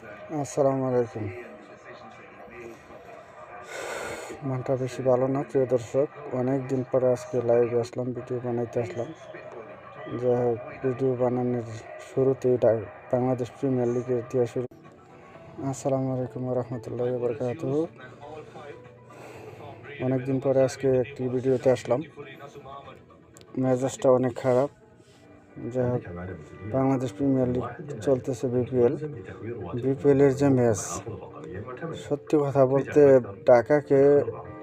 আসসালামু আলাইকুম। মনটা বেশি ভালো না প্রিয় দর্শক। অনেক দিন পরে আজকে লাইভে আসলাম, ভিডিও বানাইতে আসলাম। যাই হোক, ভিডিও বানানোর শুরুতেই বাংলাদেশ প্রিমিয়ার লিগের দিয়ে শুরু। আসসালামু আলাইকুম রহমতুল্লাহি ওয়া বারাকাতুহু। অনেক দিন পরে আজকে একটি ভিডিওতে আসলাম। মেজাজটা অনেক খারাপ। যাই হোক, বাংলাদেশ প্রিমিয়ার লিগ চলতেছে, বিপিএলের যে ম্যাচ, সত্যি কথা বলতে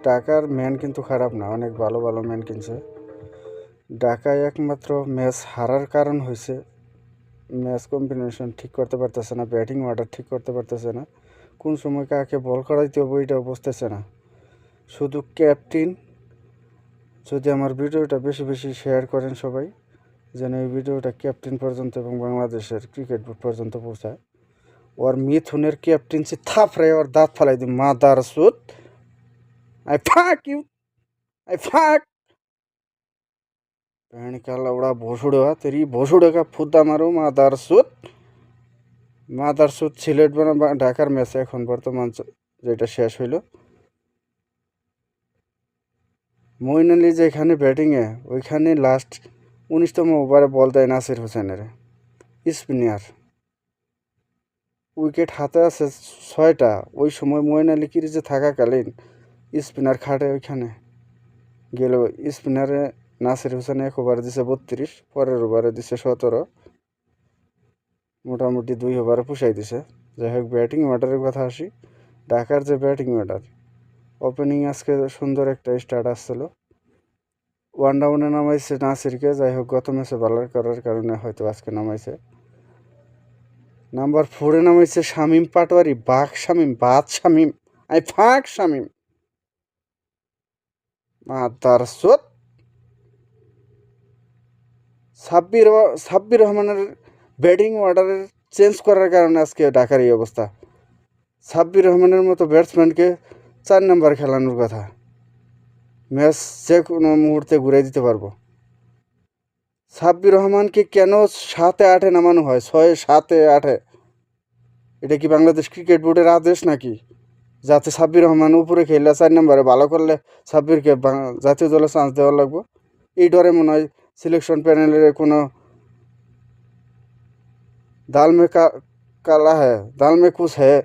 ঢাকার ম্যান কিন্তু খারাপ না, অনেক ভালো ভালো ম্যান কিনছে। ঢাকায় একমাত্র ম্যাচ হারার কারণ হয়েছে ম্যাচ কম্বিনেশন ঠিক করতে পারতেছে না, ব্যাটিং অর্ডার ঠিক করতে পারতেছে না, কোন সময় কাকে বল করাইতে হবে ওইটাও বুঝতেছে না। শুধু ক্যাপ্টেন, যদি আমার ভিডিওটা বেশি বেশি শেয়ার করেন সবাই, যেন এই ভিডিওটা ক্যাপ্টেন পর্যন্ত এবং বাংলাদেশের ক্রিকেট বোর্ড পর্যন্ত পৌঁছায়। ওর মিথুনের ক্যাপ্টেন্সি থাপড়ায় ওর দাঁত ফালাই দিই, মাদার সুদ, আই ফাক ইউ, আই ফাক बहन का लवड़ा भोसुड़ा, तेरी भोसुड़े का फुद्दा मारो মাদার সুদ। সিলেট বনাম ঢাকার ম্যাচে এখন বর্তমান যেটা শেষ হইল, মঈন আলী যেখানে ব্যাটিংয়ে, ওইখানে লাস্ট 19তম ওভারে বল দেয় নাসির হোসেনের স্পিনার, উইকেট হাতে আছে 6টা। ওই সময় মঈন আলী ক্রিজে থাকাকালীন স্পিনার খাটে, ওইখানে গেল স্পিনারে নাসির হোসেন 1 ওভারে দিছে 32, পরের ওভারে দিছে 17, মোটামুটি 2 ওভারে পুষাই দিছে। যাই হোক, ব্যাটিং অর্ডারের কথা আসি। ঢাকার যে ব্যাটিং অর্ডার, ওপেনিং আজকে সুন্দর একটা স্টার্ট আসছিল, ওয়ান ডাউনে নামাইছে নাসিরকে। যাই হোক, গত ম্যাচে ভালো করার কারণে হয়তো আজকে নামাইছে। নাম্বার 4-এ নামাইছে শামীম পাটোয়ারি, শামীম, আই ফাঁক শামীম, মাদার চোদ। সাব্বির রহমানের ব্যাটিং অর্ডারের চেঞ্জ করার কারণে আজকে ঢাকার এই অবস্থা। সাব্বির রহমানের মতো ব্যাটসম্যানকে 4 নাম্বার খেলানোর কথা, ম্যাচ যে কোনো মুহূর্তে ঘুরে দিতে পারবো। সাব্বির রহমানকে কেন 7-8-এ নামানো হয়, 6-7-8-এ? এটা কি বাংলাদেশ ক্রিকেট বোর্ডের আদেশ নাকি? যাতে সাব্বির রহমান উপরে খেললে 4 নম্বরে ভালো করলে সাব্বিরকে জাতীয় দলে চান্স দেওয়া লাগবে, এই ডরে মনে হয় সিলেকশন প্যানেলের কোনো দাল মে কালা হ্যাঁ, দাল মে কুছ হ্যাঁ,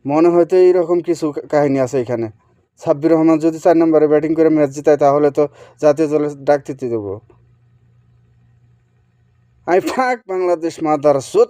মনে হয়তো এইরকম কিছু কাহিনী আছে এখানে। সাব্বির রহমান যদি 4 নম্বরে ব্যাটিং করে ম্যাচ জিতায়, তাহলে তো জাতীয় দলে ডাক দিতে দেবো। আই ফাক বাংলাদেশ মাদার সুদ।